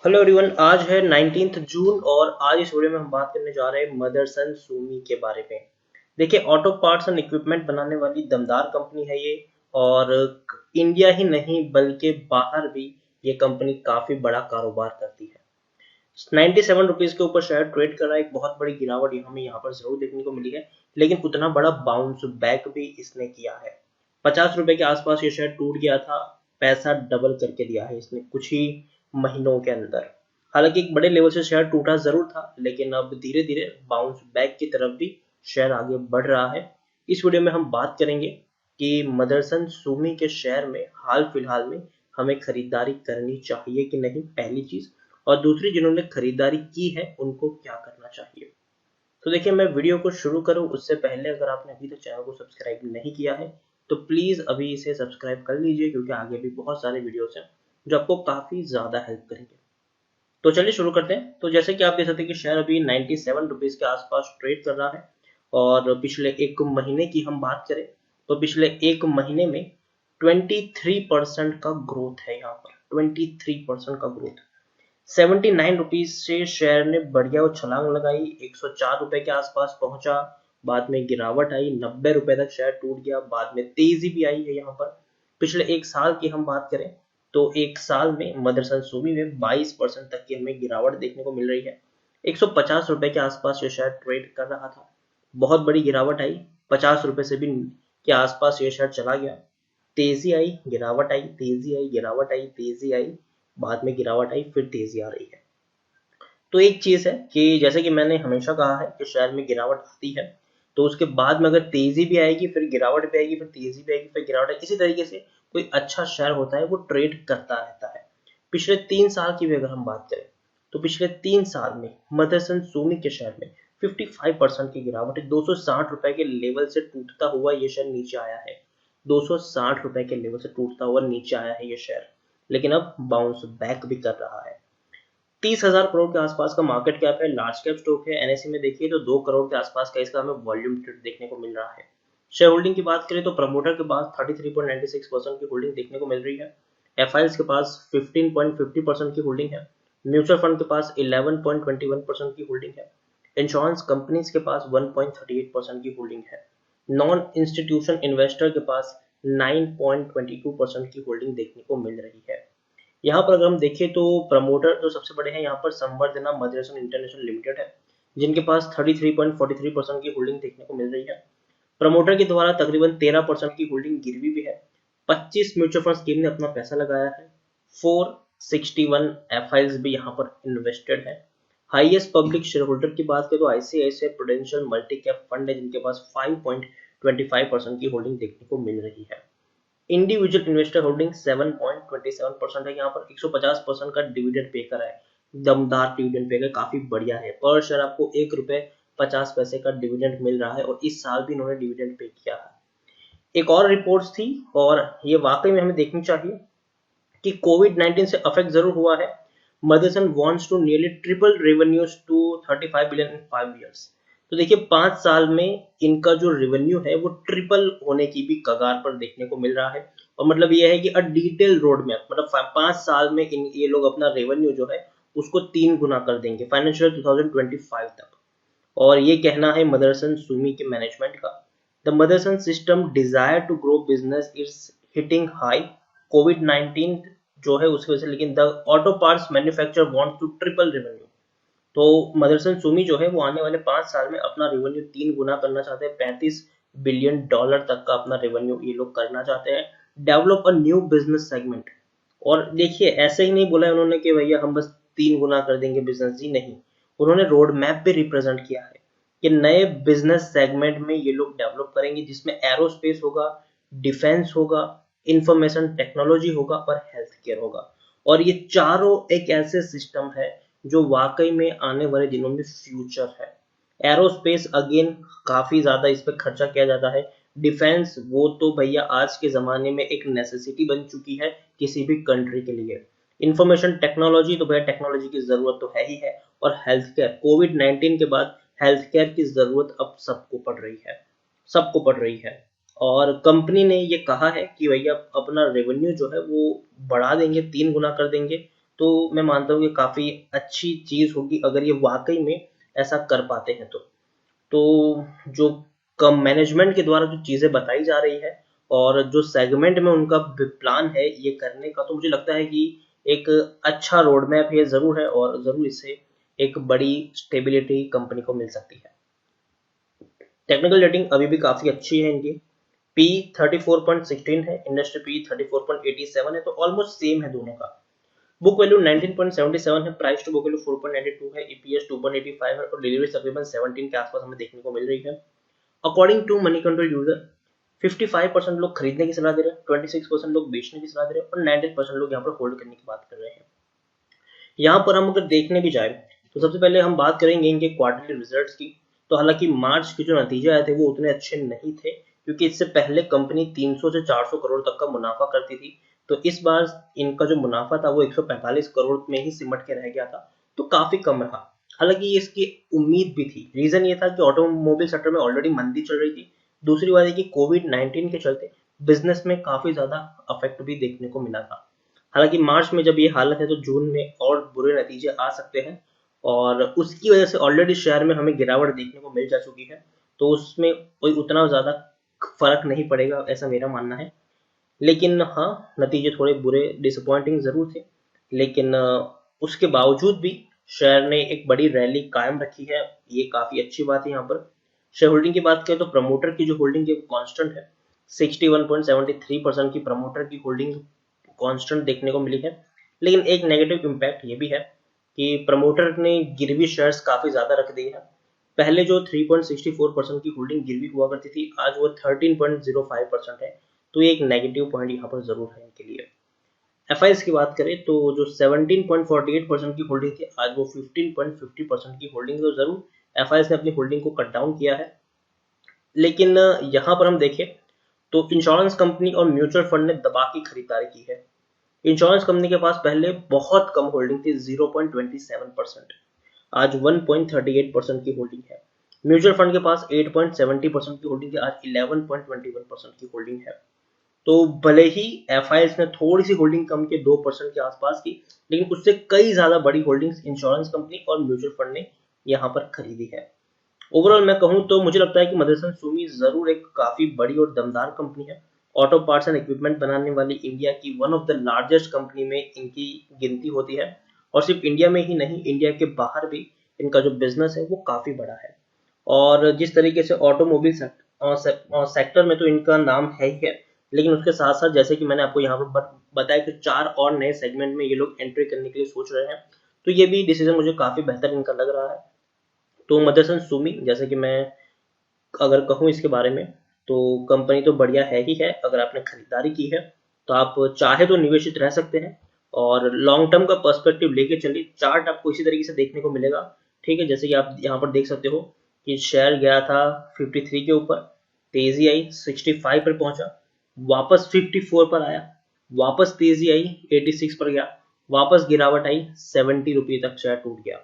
Hello everyone, आज है 19 जून और आज इस वीडियो में हम बात करने जा रहे हैं मदरसन सूमी के बारे में। देखिए, ऑटो पार्ट्स एंड इक्विपमेंट बनाने वाली दमदार कंपनी है ये। और इंडिया ही नहीं बल्कि बाहर भी ये कंपनी काफी बड़ा कारोबार करती है। 97 रुपीज के ऊपर शेयर ट्रेड कर रहा है। एक बहुत बड़ी गिरावट हमें यहाँ पर जरूर देखने को मिली है, लेकिन उतना बड़ा बाउंस बैक भी इसने किया है। 50 रुपए के आसपास ये शेयर टूट गया था। पैसा डबल करके दिया है इसने कुछ ही महीनों के अंदर। हालांकि एक बड़े लेवल से शेयर टूटा जरूर था, लेकिन अब धीरे धीरे बाउंस बैक की तरफ भी शेयर आगे बढ़ रहा है। इस वीडियो में हम बात करेंगे कि मदरसन सूमी के शेयर में हाल फिलहाल में हमें खरीदारी करनी चाहिए कि नहीं, पहली चीज। और दूसरी, जिन्होंने खरीदारी की है उनको क्या करना चाहिए। तो देखिए, मैं वीडियो को शुरू करूं उससे पहले अगर आपने अभी तक चैनल को सब्सक्राइब नहीं किया है तो प्लीज अभी इसे सब्सक्राइब कर लीजिए, क्योंकि आगे भी बहुत सारे वीडियोस हैं जो आपको काफी ज्यादा हेल्प करेंगे। तो चलिए शुरू करते हैं। तो जैसे कि आप देख सकते हैं कि शेयर अभी 97 रुपीज के आसपास ट्रेड कर रहा है। और पिछले एक महीने की हम बात करें तो पिछले एक महीने में 23% का ग्रोथ है। यहाँ पर 23% का ग्रोथ। 79 रुपीज से शेयर ने बढ़िया वो छलांग लगाई, 104 रुपए के आसपास पहुंचा। बाद में गिरावट आई, 90 रुपए तक शेयर टूट गया। बाद में तेजी भी आई है यहाँ पर। पिछले एक साल की हम बात करें तो एक साल में मदरसन सूमी में 22% तक की हमें गिरावट देखने को मिल रही है। 150 रुपए के आसपास ये शेयर ट्रेड कर रहा था। बहुत बड़ी गिरावट आई, 50 रुपए से भी के आसपास ये शेयर चला गया। तेजी आई, गिरावट आई, तेजी आई, गिरावट आई, तेजी आई, बाद में गिरावट आई, फिर तेजी आ रही है। तो एक चीज है कि जैसे कि मैंने हमेशा कहा है कि शेयर में गिरावट आती है तो उसके बाद में अगर तेजी भी आएगी, फिर गिरावट भी आएगी, फिर तेजी भी आएगी, फिर गिरावट आएगी, इसी तरीके से कोई अच्छा शेयर होता है वो ट्रेड करता रहता है। पिछले 3 साल की भी अगर हम बात करें तो पिछले 3 साल में मदरसन सूमी के शेयर में 55% की गिरावट है। 260 रुपए के लेवल से टूटता हुआ ये शेयर नीचे आया है। 260 रुपए के लेवल से टूटता हुआ नीचे आया है ये शेयर, लेकिन अब बाउंस बैक भी कर रहा है। 30,000 करोड़ के आसपास का मार्केट कैप है, लार्ज कैप स्टॉक है। एनएससी में देखिए तो 2 करोड़ के आसपास का इसका हमें वॉल्यूम देखने को मिल रहा है। शेयर होल्डिंग की बात करें तो प्रमोटर के पास 33.96% की होल्डिंग देखने को मिल रही है। एफआईएल्स के पास 15.50% की होल्डिंग है। म्यूचुअल फंड के पास 11.21% की होल्डिंग है। इंश्योरेंस कंपनीज के पास 1.38% की होल्डिंग है। नॉन इंस्टीट्यूशन इन्वेस्टर के पास 9.22% की होल्डिंग देखने को मिल रही है। यहाँ पर अगर हम देखें तो प्रमोटर जो सबसे बड़े हैं यहाँ पर संवर्धना मदरसन इंटरनेशनल लिमिटेड है, जिनके पास 33.43% की होल्डिंग देखने को मिल रही है। प्रमोटर के द्वारा तकरीबन 13% की होल्डिंग गिरवी भी है। 25 म्यूचुअल फंड स्कीम ने अपना पैसा लगाया है। 461 एफआईएल्स भी यहाँ पर इन्वेस्टेड है। हाईएस्ट पब्लिक शेयर होल्डर की बात करें तो ICICI prudential multi cap fund है, जिनके पास 5.25% की होल्डिंग देखने को मिल रही है। इंडिविजुअल इन्वेस्टर होल्डिंग 7.27% है। यहाँ पर 150% का डिविडेंड पे कर है। दमदार डिविडेंड पे कर, काफी बढ़िया है। पर शेयर आपको 1 रुपए 50 पैसे का डिविडेंड मिल रहा है और इस साल भी इन्होंने डिविडेंड पे किया है। एक और रिपोर्ट्स थी और ये वाकई में हमें देखनी चाहिए कि कोविड-19 से अफेक्ट जरूर हुआ है। Motherson wants to nearly triple revenues to 35 billion in 5 years। तो देखिए, 5 साल में इनका जो रेवेन्यू है वो ट्रिपल होने की भी कगार पर देखने को मिल रहा है। और मतलब ये है कि अ डिटेल रोड मैप, मतलब 5 साल में ये लोग अपना रेवेन्यू जो है उसको 3 गुना कर देंगे फाइनेंशियल 2025 तक। और ये कहना है मदरसन सूमी के मैनेजमेंट का। The Motherson system desire to grow business is hitting high. कोविड-19 जो है उसकी वजह से, लेकिन the auto parts manufacture wants to triple revenue. तो मदरसन सुमी जो है वो आने वाले 5 साल में अपना रेवेन्यू 3 गुना करना चाहते हैं। $35 बिलियन तक का अपना रेवेन्यू ये लोग करना चाहते हैं। Develop a new business segment. और देखिए, ऐसे ही नहीं बोला है उन्होंने कि भैया हम बस 3 गुना कर देंगे बिजनेस, जी नहीं। उन्होंने रोड मैप पे रिप्रेजेंट किया है कि नए बिजनेस सेगमेंट में ये लोग डेवलप करेंगे, जिसमें एरोस्पेस होगा, डिफेंस होगा, इंफॉर्मेशन टेक्नोलॉजी होगा और हेल्थ केयर होगा। और ये चारों एक ऐसे सिस्टम है जो वाकई में आने वाले दिनों में फ्यूचर है। एरोस्पेस अगेन काफी ज्यादा इस पे खर्चा किया जाता है। डिफेंस वो तो भैया आज के जमाने में एक नेसेसिटी बन चुकी है किसी भी कंट्री के लिए। इंफॉर्मेशन टेक्नोलॉजी तो भैया टेक्नोलॉजी की जरूरत तो है ही है। और हेल्थ केयर, कोविड-19 के बाद हेल्थ केयर की जरूरत अब सबको पड़ रही है, सबको पड़ रही है। और कंपनी ने ये कहा है कि भैया अपना रेवेन्यू जो है वो बढ़ा देंगे, 3 गुना कर देंगे। तो मैं मानता हूँ कि काफ़ी अच्छी चीज़ होगी अगर ये वाकई में ऐसा कर पाते हैं तो जो कम मैनेजमेंट के द्वारा जो चीज़ें बताई जा रही है और जो सेगमेंट में उनका प्लान है ये करने का, तो मुझे लगता है कि एक अच्छा रोड मैप ये ज़रूर है और ज़रूर इससे एक बड़ी स्टेबिलिटी कंपनी को मिल सकती है। टेक्निकल रेटिंग अभी भी काफ़ी अच्छी है इनकी। पी 34.16 है, इंडस्ट्री पी 34.87 है, तो ऑलमोस्ट सेम है दोनों का। बुक वैल्यू 19.77 है, प्राइस टू बुक वैल्यू 4.92 है, ईपीएस 2.85 है और डिलीवरी तकरीबन 17 के आसपास हमें देखने को मिल रही है। According to Moneycontrol user 55% लोग खरीदने की सलाह दे रहे हैं, 26% लोग बेचने की सलाह दे रहे हैं और 19% लोग यहाँ पर होल्ड करने की बात कर रहे हैं। यहाँ पर हम अगर देखने भी जाए तो सबसे पहले हम बात करेंगे इनके क्वार्टरली रिजल्ट्स की। तो हालांकि मार्च के जो नतीजे आए थे वो उतने अच्छे नहीं थे, क्योंकि इससे पहले कंपनी 300 से 400 करोड़ तक का मुनाफा करती थी। तो इस बार इनका जो मुनाफा था वो 145 करोड़ में ही सिमट के रह गया था, तो काफी कम रहा। हालांकि इसकी उम्मीद भी थी। रीजन ये था कि ऑटोमोबाइल सेक्टर में ऑलरेडी मंदी चल रही थी। दूसरी बात है कि कोविड-19 के चलते बिजनेस में काफी ज्यादा अफेक्ट भी देखने को मिला था। हालांकि मार्च में जब ये हालत है तो जून में और बुरे नतीजे आ सकते हैं और उसकी वजह से ऑलरेडी शेयर में हमें गिरावट देखने को मिल जा चुकी है, तो उसमें कोई उतना ज़्यादा फर्क नहीं पड़ेगा ऐसा मेरा मानना है। लेकिन हाँ, नतीजे थोड़े बुरे डिसअपॉइंटिंग ज़रूर थे, लेकिन उसके बावजूद भी शेयर ने एक बड़ी रैली कायम रखी है, ये काफ़ी अच्छी बात है। यहाँ पर शेयर होल्डिंग की बात करें तो प्रमोटर की जो होल्डिंग है वो कांस्टेंट है। 61.73% की प्रमोटर की होल्डिंग कांस्टेंट देखने को मिली है। लेकिन एक नेगेटिव इम्पैक्ट ये भी है कि प्रमोटर ने गिरवी शेयर्स काफ़ी ज़्यादा रख दिए हैं। पहले जो 3.64% की होल्डिंग गिरवी हुआ करती थी, आज वो 13.05% है। तो ये एक नेगेटिव पॉइंट यहाँ पर ज़रूर है इनके लिए। एफ की बात करें तो जो 17.48% की होल्डिंग थी, आज वो 15.50% की होल्डिंग, तो ज़रूर एफ ने अपनी होल्डिंग को कट डाउन किया है। लेकिन यहाँ पर हम देखें तो इंश्योरेंस कंपनी और म्यूचुअल फंड ने दबा की खरीदारी की है। इंश्योरेंस कंपनी के पास पहले बहुत कम होल्डिंग थी, 0.27%, आज 1.38% की होल्डिंग है। म्यूचुअल फंड के पास 8.70% की होल्डिंग थी, आज 11.21% की होल्डिंग है। तो भले ही एफ ने थोड़ी सी होल्डिंग कम की, 2% के आसपास की, लेकिन उससे कई ज्यादा बड़ी होल्डिंग्स इंश्योरेंस कंपनी और म्यूचुअल फंड ने यहाँ पर खरीदी है। ओवरऑल मैं कहूँ तो मुझे लगता है कि मदरसन सुमी जरूर एक काफी बड़ी और दमदार कंपनी है। ऑटो पार्ट्स एंड इक्विपमेंट बनाने वाली इंडिया की one of the largest company में इनकी गिनती होती है। और सिर्फ इंडिया में ही नहीं, इंडिया के बाहर भी इनका जो बिजनेस है वो काफी बड़ा है। और जिस तरीके से ऑटोमोबाइल सेक्टर में तो इनका नाम है ही है, लेकिन उसके साथ साथ जैसे कि मैंने आपको यहाँ पर बताया कि 4 और नए सेगमेंट में ये लोग एंट्री करने के लिए सोच रहे हैं, तो ये भी डिसीजन मुझे काफी बेहतर इनका लग रहा है। तो मदरसन सुमी, जैसे कि मैं अगर कहूँ इसके बारे में, तो कंपनी तो बढ़िया है ही है। अगर आपने खरीदारी की है तो आप चाहे तो निवेशित रह सकते हैं और लॉन्ग टर्म का पर्सपेक्टिव लेके चलिए। चार्ट आपको इसी तरीके से देखने को मिलेगा, ठीक है। जैसे कि आप यहाँ पर देख सकते हो कि शेयर गया था 53 के ऊपर, तेजी आई 65 पर पहुंचा, वापस 54 पर आया, वापस तेजी आई 86 पर गया, वापस गिरावट आई 70 रुपये तक शेयर टूट गया,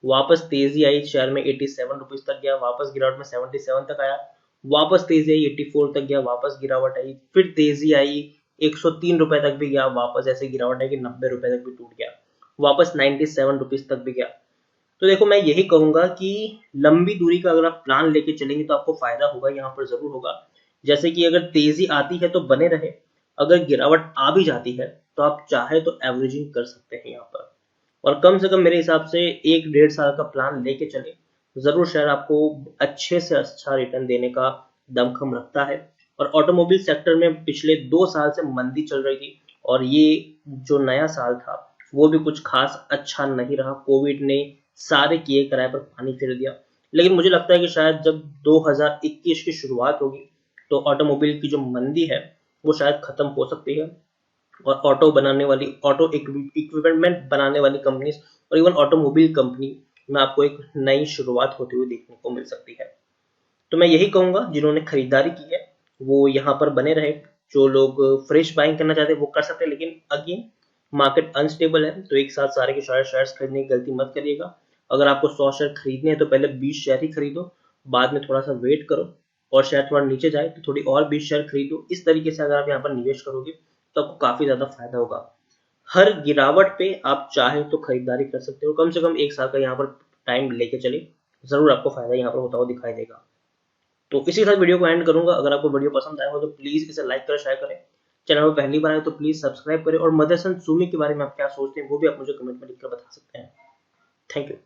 वापस तेजी आई शेयर में 87 रुपीज तक गया, वापस गिरावट में 77 तक आया, वापस तेजी आई 84 तक गया, वापस गिरावट आई, फिर तेजी आई 103 रुपए तक भी गया, वापस ऐसे गिरावट आई कि 90 रुपए तक भी टूट गया, वापस 97 रुपीज तक भी गया। तो देखो मैं यही कहूंगा कि लंबी दूरी का अगर आप प्लान लेके चलेंगे तो आपको फायदा होगा, यहाँ पर जरूर होगा। जैसे कि अगर तेजी आती है तो बने रहे, अगर गिरावट आ भी जाती है तो आप चाहे तो एवरेजिंग कर सकते हैं यहाँ पर। और कम से कम मेरे हिसाब से 1-1.5 साल का प्लान लेके चले, जरूर शेयर आपको अच्छे से अच्छा रिटर्न देने का दमखम रखता है। और ऑटोमोबाइल सेक्टर में पिछले 2 साल से मंदी चल रही थी और ये जो नया साल था वो भी कुछ खास अच्छा नहीं रहा। कोविड ने सारे किए कराए पर पानी फेर दिया। लेकिन मुझे लगता है कि शायद जब 2021 की शुरुआत होगी तो ऑटोमोबाइल की जो मंदी है वो शायद खत्म हो सकती है और ऑटो बनाने वाली, ऑटो इक्विपमेंट बनाने वाली कंपनीज और इवन ऑटोमोबाइल कंपनी में आपको एक नई शुरुआत होती हुई देखने को मिल सकती है। तो मैं यही कहूंगा जिन्होंने खरीदारी की है वो यहाँ पर बने रहे। जो लोग फ्रेश बाइंग करना चाहते हैं वो कर सकते हैं, लेकिन अगेन मार्केट अनस्टेबल है तो एक साथ सारे के सारे शेयर्स खरीदने की गलती मत करिएगा। अगर आपको 100 शेयर खरीदने हैं तो पहले 20 शेयर ही खरीदो, बाद में थोड़ा सा वेट करो और शेयर थोड़ा नीचे जाए तो थोड़ी और 20 शेयर खरीदो। इस तरीके से अगर आप यहाँ पर निवेश करोगे तो आपको काफी ज्यादा फायदा होगा। हर गिरावट पे आप चाहे तो खरीदारी कर सकते हो, कम से कम 1 साल का यहाँ पर टाइम लेके चले, जरूर आपको फायदा यहाँ पर होता हुआ दिखाई देगा। तो इसी के साथ वीडियो को एंड करूंगा। अगर आपको वीडियो पसंद आया हो तो प्लीज इसे लाइक करें, शेयर करें। चैनल में पहली बार आए तो प्लीज सब्सक्राइब करें, और मदरसन सुमी के बारे में आप क्या सोचते हैं वो भी आप मुझे कमेंट में लिखकर बता सकते हैं। Thank you.